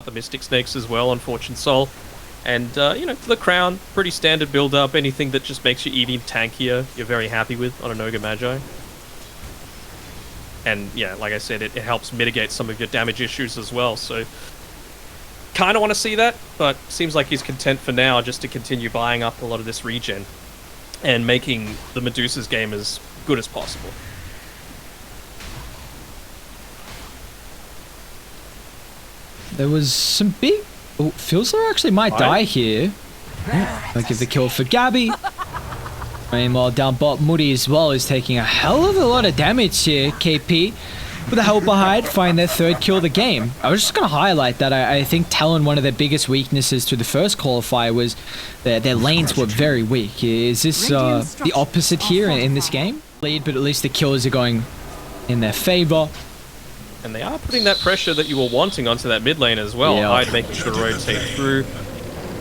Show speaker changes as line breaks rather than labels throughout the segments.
the Mystic Snakes as well on Fortune Soul. And, you know, for the Crown, pretty standard build-up. Anything that just makes you even tankier, you're very happy with on an Ogre Magi. And, yeah, like I said, it helps mitigate some of your damage issues as well, so... Kind of want to see that, but seems like he's content for now just to continue buying up a lot of this regen and making the Medusa's game as good as possible.
There was some big... Oh, Filzler actually might die here. I'll give the kill for Gabby. Meanwhile, down bot, Moody as well is taking a hell of a lot of damage here, KP. With a help behind, find their third kill of the game. I was just going to highlight that I think Talon, one of their biggest weaknesses to the first qualifier was their lanes were very weak. Is this the opposite here in this game? Lead, but at least the kills are going in their favor.
And they are putting that pressure that you were wanting onto that mid lane as well. Hyde making sure to rotate through.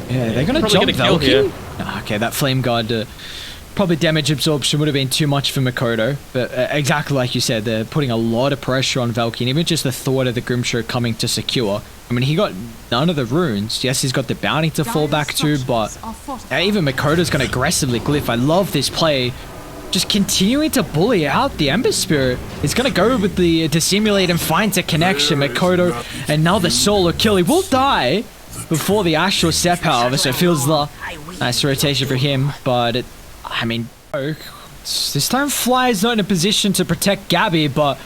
Yeah, they're going to jump Valky. Okay, that Flame Guard... probably damage absorption would have been too much for Makoto, but exactly like you said, they're putting a lot of pressure on Valky, and even just the thought of the Grimshaw coming to secure. I mean, he got none of the runes. Yes, he's got the bounty to fall back to, but even Makoto's going to aggressively glyph. I love this play. Just continuing to bully out the Ember Spirit. It's going to go with the dissimulate and finds a connection. Makoto, another solo kill. He will die before the actual step, however, so it feels the nice rotation for him, but I mean, this time Fly is not in a position to protect Gabby, but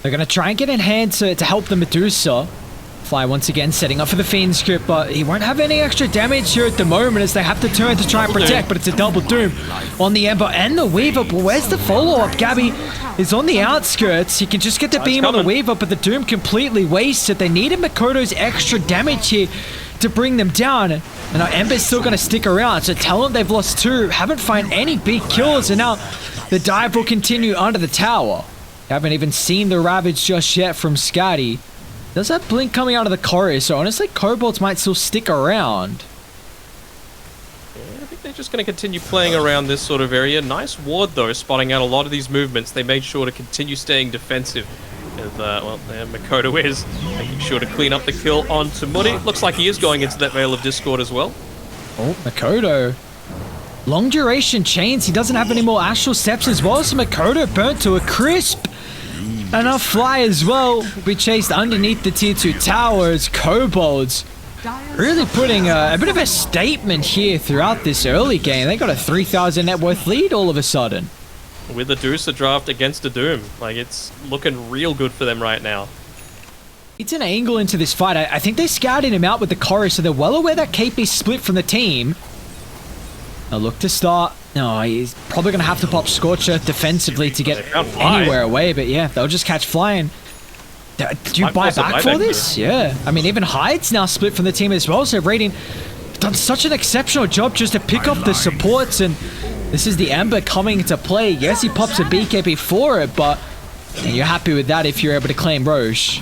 they're going to try and get in hand to help the Medusa. Fly once again setting up for the Fiend script, but he won't have any extra damage here at the moment as they have to turn to try and protect, but it's a double doom on the Ember and the Weaver. But where's the follow-up? Gabby is on the outskirts. He can just get the beam on the Weaver, but the Doom completely wasted. They needed Makoto's extra damage here to bring them down. And now Ember's still going to stick around. So Talon, they've lost two. Haven't found any big kills. And now the dive will continue under the tower. Haven't even seen the Ravage just yet from Scotty. Does that blink coming out of the chorus? So honestly, Kobolds might still stick around.
Yeah, I think they're just going to continue playing around this sort of area. Nice ward though, spotting out a lot of these movements. They made sure to continue staying defensive. Well, there Makoto is making sure to clean up the kill onto Moody. Looks like he is going into that Veil of Discord as well.
Oh, Makoto. Long duration chains. He doesn't have any more astral steps as well, so Makoto burnt to a crisp. And a Fly as well will be chased underneath the tier 2 towers. Kobolds really putting a bit of a statement here throughout this early game. They got a 3,000 net worth lead all of a sudden.
With the Deucer draft against a Doom. Like, it's looking real good for them right now.
It's an angle into this fight. I think they scouted him out with the chorus, so they're well aware that KP split from the team. Now look to start. No, he's probably going to have to pop Scorcher defensively to get anywhere away, but yeah, they'll just catch flying. Do you buy back for this? Yeah. I mean, even Hyde's now split from the team as well, so Raiden done such an exceptional job just to pick up the supports, and this is the Ember coming into play. Yes, he pops a BKB for it, but you're happy with that if you're able to claim Roche.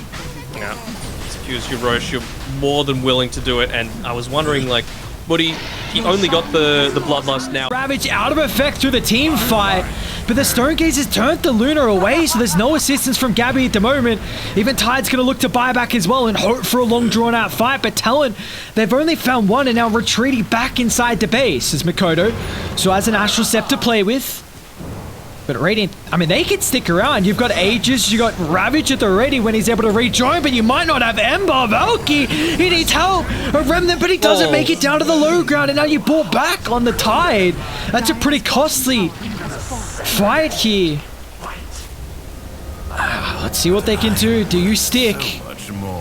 Yeah, excuse you, Roche. You're more than willing to do it, and I was wondering, like, Buddy, he only got the Bloodlust now.
Ravage out of effect through the team fight, but the Stonegaze has turned the Luna away, so there's no assistance from Gabby at the moment. Even Tide's going to look to buy back as well and hope for a long drawn-out fight, but Talon, they've only found one and now retreating back inside the base as Makoto. So has an Astral Step to play with. But Radiant, I mean, they can stick around. You've got Aegis, you got Ravage at the ready when he's able to rejoin, but you might not have Ember. Valky, he needs help. A Remnant, but he doesn't make it down to the low ground, and now you brought back on the Tide. That's a pretty costly fight here. Let's see what they can do. Do you stick?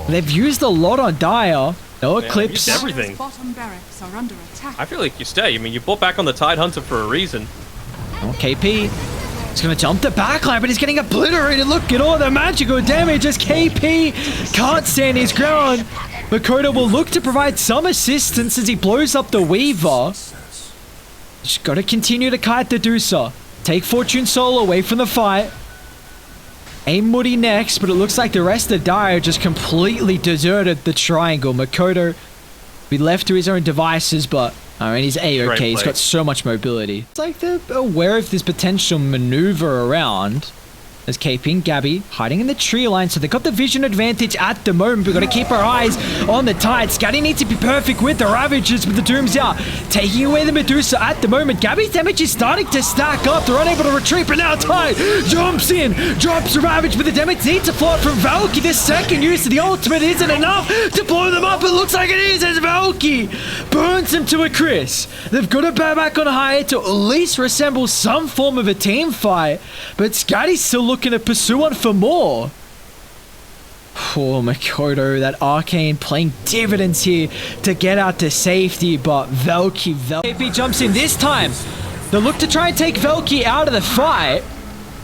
They've used a lot on Dire. No Eclipse.
Everything. I feel like you stay. I mean, you brought back on the Tide Hunter for a reason.
Oh, KP. He's going to jump the backline, but he's getting obliterated. Look at all the magical damage as KP can't stand his ground. Makoto will look to provide some assistance as he blows up the Weaver. Just got to continue to kite the Deucer. Take Fortune Soul away from the fight. Aim Moody next, but it looks like the rest of Dire just completely deserted the triangle. Makoto be left to his own devices, but I mean, he's A-okay. He's got so much mobility. It's like they're aware of this potential maneuver around. There's KP and Gabby hiding in the tree line, so they got the vision advantage at the moment. We've got to keep our eyes on the Tide. Scatty needs to be perfect with the Ravages, but the Doom's out, taking away the Medusa at the moment. Gabby's damage is starting to stack up. They're unable to retreat, but now Tide jumps in, drops the Ravage, but the damage needs to float from Valky. The second use of the ultimate isn't enough to blow them up. It looks like it is as Valky burns him to a crisp. They've got to bow back on high to at least resemble some form of a team fight, but Scatty's still looking to pursue on for more. Poor Makoto, that Arcane playing dividends here to get out to safety, but KP jumps in this time. They'll look to try and take Valky out of the fight.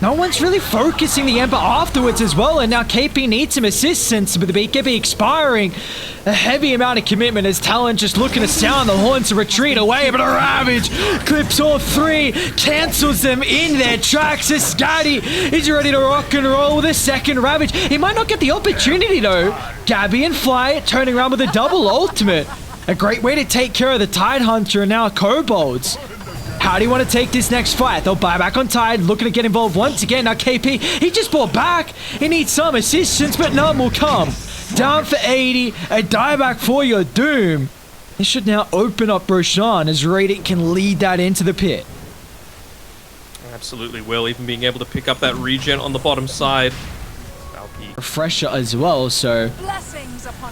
No one's really focusing the Ember afterwards as well, and now KP needs some assistance, but the BKB expiring. A heavy amount of commitment as Talon just looking to sound the horn to retreat away, but a Ravage clips all three, cancels them in their tracks. As Scatty is ready to rock and roll with a second Ravage. He might not get the opportunity though. Gabby and Fly turning around with a double ultimate. A great way to take care of the Tide Hunter and now Kobolds. How do you want to take this next fight? They'll buy back on Tide, looking to get involved once again. Now KP, he just bought back. He needs some assistance, but none will come. Down for 80, a dieback for your Doom. This should now open up Roshan as Radiant can lead that into the pit.
Absolutely will, even being able to pick up that regen on the bottom side. Valky.
Refresher as well, so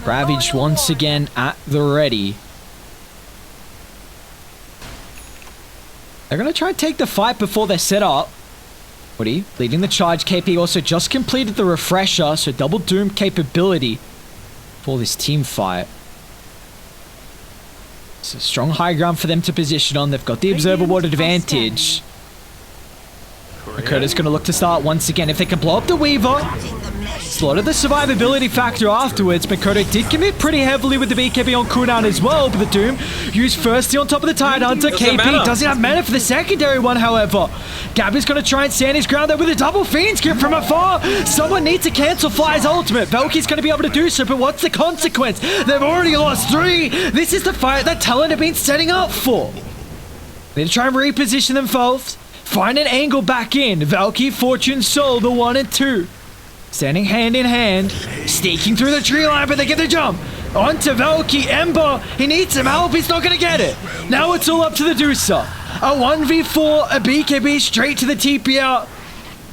Ravage once again at the ready. They're going to try and take the fight before they're set up. Woody leading the charge. KP also just completed the refresher, so double Doom capability for this team fight. It's a strong high ground for them to position on. They've got the Observer Ward advantage. Makoto's going to look to start once again. If they can blow up the Weaver, slotted the survivability factor afterwards. Makoto did commit pretty heavily with the BKB on cooldown as well, but the Doom used firstly on top of the Tide Hunter. KP doesn't have mana for the secondary one, however. Gabby's going to try and stand his ground there with a double Fiend's Grip from afar. Someone needs to cancel Fly's ultimate. Valky's going to be able to do so, but what's the consequence? They've already lost 3. This is the fight that Talon have been setting up for. They try and reposition themselves, find an angle back in. Valky, Fortune, Soul, the 1 and 2. Standing hand in hand, sneaking through the tree line, but they get the jump. Onto Valky, Ember, he needs some help, he's not going to get it. Now it's all up to the Deucer. A 1v4, a BKB straight to the TP out.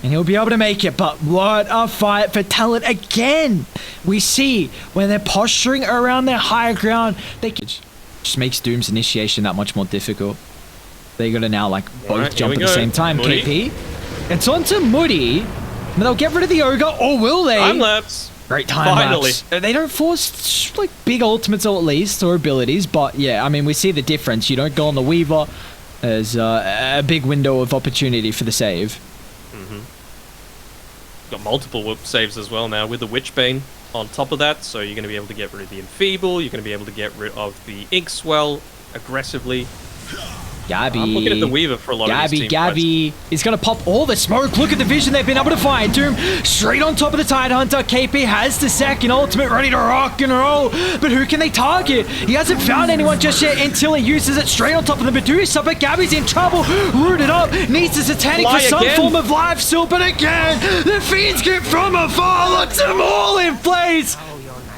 And he'll be able to make it, but what a fight for Talon again. We see when they're posturing around their higher ground, they just makes Doom's initiation that much more difficult. They got to now like both jump at the same time. Moody. KP. It's on to Moody. And they'll get rid of the Ogre, or will they?
Time lapse.
Great time lapse. They don't force like big ultimates at least, or abilities, but yeah, I mean, we see the difference. You don't go on the Weaver. There's a big window of opportunity for the save.
Got multiple whoop saves as well now with the Witchbane on top of that, so you're going to be able to get rid of the Enfeeble, you're going to be able to get rid of the Inkswell aggressively.
Gabby.
I'm looking at the Weaver for a lot of these team
Gabby is going to pop all the smoke. Look at the vision they've been able to find. Doom straight on top of the Tide Hunter. KP has the second ultimate ready to rock and roll. But who can they target? He hasn't found anyone just yet until he uses it straight on top of the Medusa. But Gabby's in trouble. Rooted up. Needs a satanic for some form of life still. But again, the Fiend's Grip from afar locks them all in place.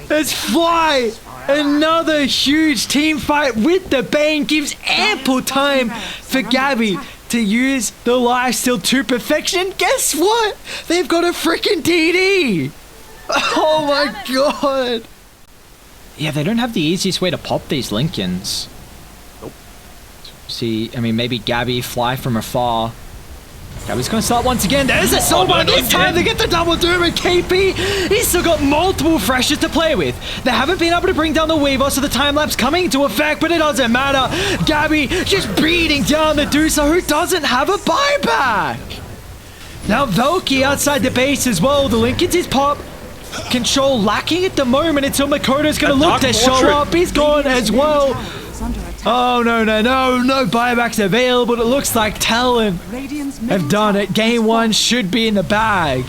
There's Fly. Another huge team fight with the Bane gives ample time for Gabby to use the lifesteal to perfection. Guess what? They've got a freaking DD. Oh my god. Yeah, they don't have the easiest way to pop these Lincolns.
Nope.
See, I mean, maybe Gabby, Fly from afar. Gabby's going to start once again. There's a Soulbone. This time they get the double Doom, and KP, he's still got multiple freshers to play with. They haven't been able to bring down the Weaver, so the time lapse coming into effect, but it doesn't matter. Gabby just beating down the Deucer, who doesn't have a buyback. Now Valky outside the base as well. The Lincoln's his pop. Control lacking at the moment until Makoto's going to look to show up. He's gone as well. Oh, no buybacks available. It looks like Talon have done it. Game 1 should be in the bag.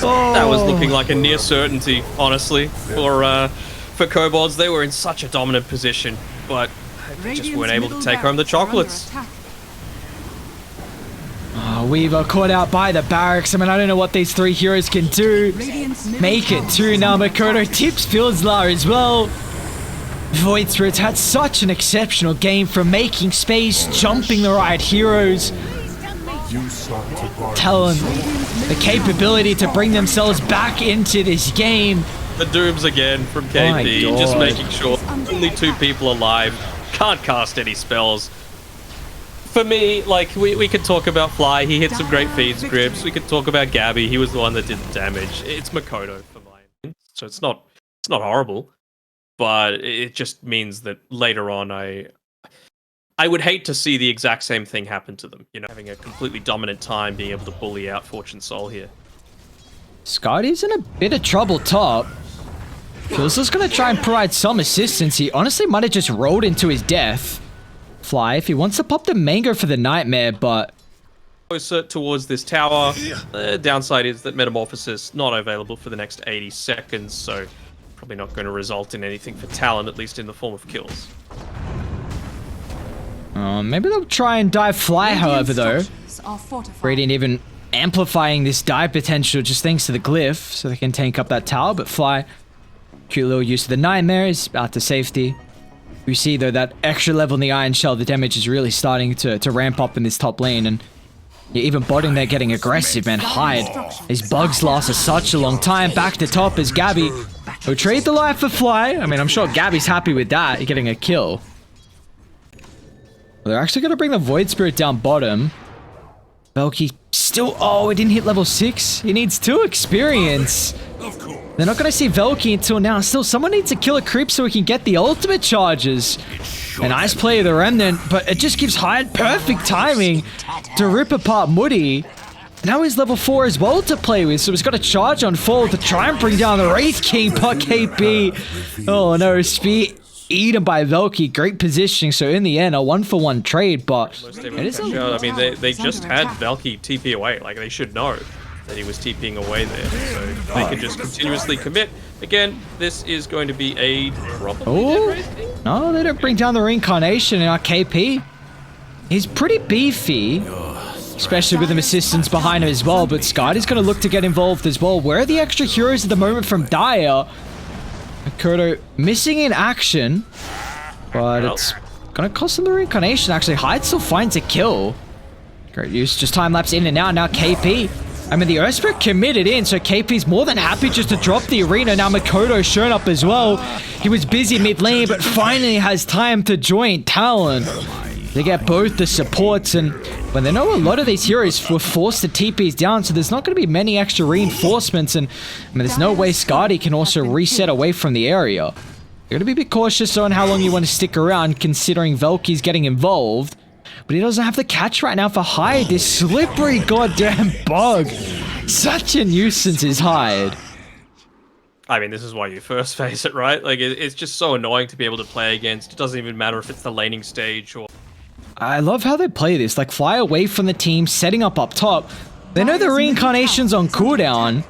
That was looking like a near certainty, honestly, for Kobolds. They were in such a dominant position, but they just weren't able to take home the chocolates.
Weaver caught out by the barracks. I mean, I don't know what these three heroes can do. Make it too now. Makoto tips Fieldslar as well. Void Spirit's had such an exceptional game from making space, jumping the right heroes. Talon, the capability to bring themselves back into this game.
The dooms again from KP, just making sure only 2 people alive, can't cast any spells. For me, like, we could talk about Fly, he hit some great feed scripts, we could talk about Gabby, he was the one that did the damage. It's Makoto for mine, so it's not horrible, but it just means that later on I would hate to see the exact same thing happen to them, you know, having a completely dominant time, being able to bully out Fortune Soul here.
Scotty's in a bit of trouble top. Feels just gonna try and provide some assistance. He honestly might have just rolled into his death. Fly, if he wants to pop the mango for the nightmare, but
closer towards this tower. The downside is that Metamorphosis not available for the next 80 seconds, so probably not going to result in anything for Talon, at least in the form of kills.
Maybe they'll try and dive Fly, however, though. Radiant even amplifying this dive potential just thanks to the glyph, so they can tank up that tower, but Fly, cute little use of the nightmare, is out to safety. We see, though, that extra level in the Iron Shell, the damage is really starting to ramp up in this top lane, and even botting there getting aggressive, man. Hide. These bugs last for such a long time. Back to top is Gabby, who trade the life for Fly. I mean, I'm sure Gabby's happy with that, getting a kill. Well, they're actually going to bring the Void Spirit down bottom. Belky still... Oh, it didn't hit level 6. He needs 2 experience. They're not going to see Velky until now. Still, someone needs to kill a creep so we can get the ultimate charges. A nice play of the Remnant, but it just gives Hyde perfect timing to rip apart Moody. Now he's level 4 as well to play with, so he's got a charge on full to try and bring down the Wraith King, but KP. Oh no, Spear eaten by Velky. Great positioning, so in the end, a 1-for-1 trade, but it is
I mean, they just had Velky TP away. Like, they should know that he was TPing away there, so they can just continuously commit. Again, this is going to be a probably
no, they don't bring down the Reincarnation in our KP. He's pretty beefy, especially with some assistance behind him as well, but Skydy's going to look to get involved as well. Where are the extra heroes at the moment from Dire? Makoto missing in action, but it's going to cost him the Reincarnation, actually. Hyde still finds a kill. Great use, just time-lapse in and out. Now KP. I mean, the Earthspirit committed in, so KP's more than happy just to drop the arena. Now Makoto's shown up as well. He was busy mid-lane, but finally has time to join Talon. They get both the supports, and when they know a lot of these heroes were forced to TPs down, so there's not going to be many extra reinforcements, and I mean, there's no way Skadi can also reset away from the area. You're going to be a bit cautious on how long you want to stick around, considering Velky's getting involved. But he doesn't have the catch right now for Hyde. This slippery goddamn bug. Such a nuisance is Hyde.
I mean, this is why you first face it, right? Like, it's just so annoying to be able to play against. It doesn't even matter if it's the laning stage or...
I love how they play this. Like, fly away from the team, setting up top. They know the Reincarnation's on cooldown.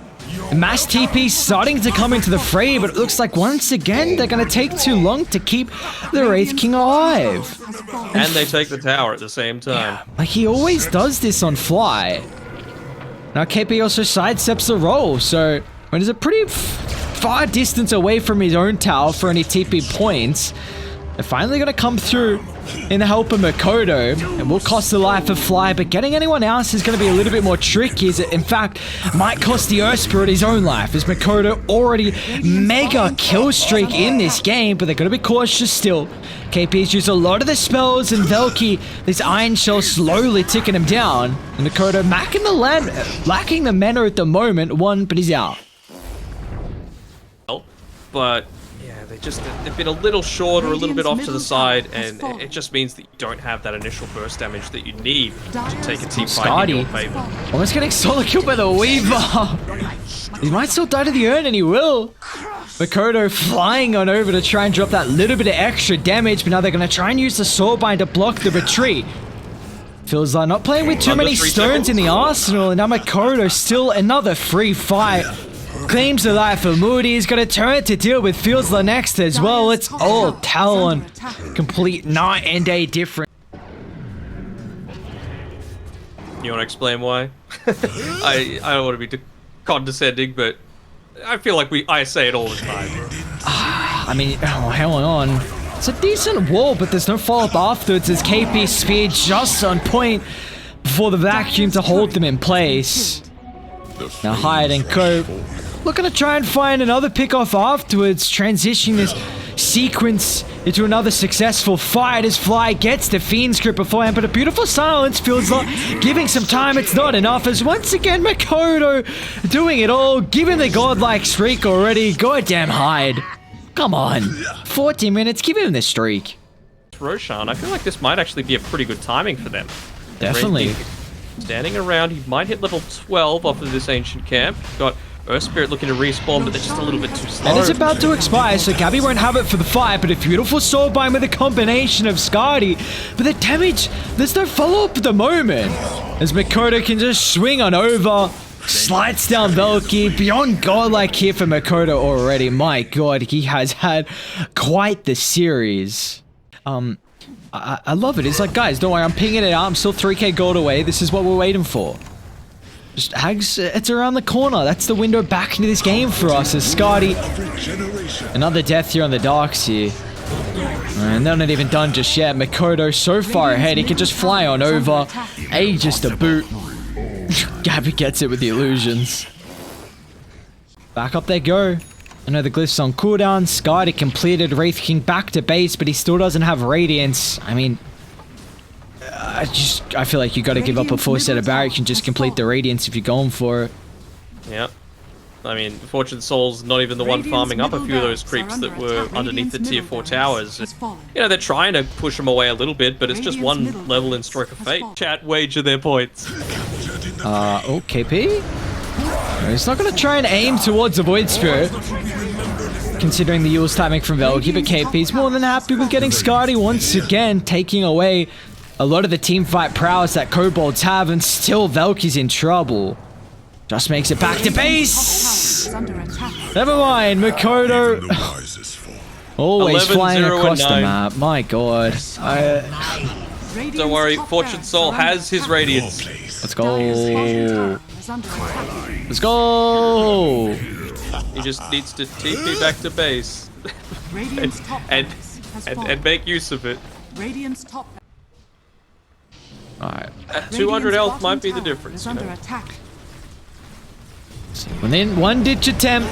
Mass TP starting to come into the fray, but it looks like once again they're going to take too long to keep the Wraith King alive.
And they take the tower at the same time.
Yeah, like he always does this on Fly. Now KP also sidesteps the roll, so when he's a pretty far distance away from his own tower for any TP points, they're finally going to come through in the help of Makoto, and will cost the life of Fly, but getting anyone else is going to be a little bit more tricky, as it in fact might cost the Earth Spirit his own life, as Makoto already mega kill streak in this game, but they're going to be cautious still. KP's used a lot of the spells, and Velky, this Iron Shell slowly ticking him down, and Makoto lacking the mana at the moment, but he's out.
But yeah, they've been a little short or a little bit off to the side, and it just means that you don't have that initial burst damage that you need to take a team fight in your favor.
Almost getting solo killed by the Weaver. He might still die to the urn, and he will. Makoto flying on over to try and drop that little bit of extra damage, but now they're going to try and use the Soulbind to block the retreat. Feels like not playing with too many stones in the arsenal, and now Makoto still another free fight. Claims the life of Moody. He's going to turn to deal with Fieldsla next as well. It's all Talon. Complete night and day difference.
You You want to explain why? I don't want to be condescending, but I feel like I say it all the time.
I mean, oh, hang on. It's a decent wall, but there's no follow-up afterwards as KP's spear just on point before the vacuum to hold them in place. Now hide and cope. Looking to try and find another pick-off afterwards, transitioning this sequence into another successful fight as Fly gets the Fiend's grip beforehand, but a beautiful silence feels like giving some time. It's not enough as once again Makoto doing it all, giving the godlike streak already. Goddamn hide. Come on. 14 minutes, give him the streak.
Roshan, I feel like this might actually be a pretty good timing for them.
Definitely.
Standing around, he might hit level 12 off of this ancient camp. Got Earth Spirit looking to respawn, but they're just a little bit too slow.
And it's about to expire, so Gabby won't have it for the fight, but a beautiful soul bind with a combination of Skadi. But the damage, there's no follow-up at the moment. As Makoto can just swing on over, slides down Velky, beyond godlike here for Makoto already. My god, he has had quite the series. I love it. It's like, guys, don't worry, I'm pinging it out. I'm still 3k gold away. This is what we're waiting for. Just Hags, it's around the corner. That's the window back into this game for us as Skadi. Another death here on the Darks here. And they're not even done just yet. Makoto so far ahead, he can just fly on over. Aegis to boot. Gabby gets it with the illusions. Back up they go. I know the glyph's on cooldown. Skadi completed Wraith King back to base, but he still doesn't have Radiance. I mean, I feel like you got to give up a full set of barrier. You can just complete the Radiance if you're going for it.
Yeah. I mean, Fortune Soul's not even the one farming up a few of those creeps that were underneath the tier 4 towers. You know, they're trying to push them away a little bit, but it's just one level in Stroke of Fate. Chat, wager their points.
Oh, KP? He's not going to try and aim towards the Void Spirit, considering the Yule's timing from Velky, but KP's more than happy with getting Skadi once again, taking away a lot of the team fight prowess that Kobolds have, and still Velky's in trouble. Just makes it back to base! Never mind, Makoto always flying across the map. My god.
Don't worry, Fortune Soul has his Radiance.
Let's go. Let's go!
He just needs to TP back to base. and make use of it.
Alright.
At 200 health might be the difference, you know?
And then one ditch attempt.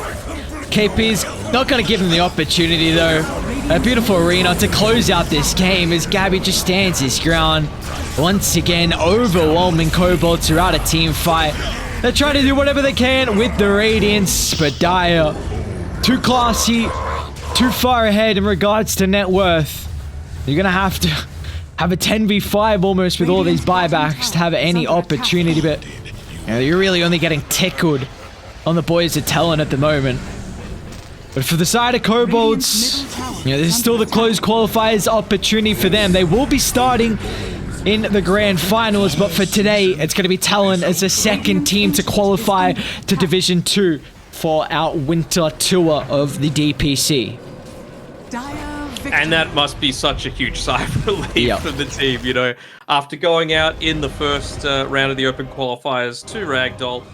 KP's not going to give him the opportunity though. A beautiful arena to close out this game as Gabby just stands his ground. Once again, overwhelming Kobolds throughout a team fight. They're trying to do whatever they can with the Radiance, but Dire, too classy, too far ahead in regards to net worth. You're going to have a 10v5 almost with all these buybacks to have any opportunity, but you know, you're really only getting tickled on the boys at Talon at the moment. But for the side of Kobolds, you know, there's still the closed qualifiers opportunity for them. They will be starting in the grand finals, but for today, it's going to be Talon as the second team to qualify to Division 2 for our winter tour of the DPC.
And that must be such a huge sigh of relief for the team, you know, after going out in the first round of the open qualifiers to Ragdoll,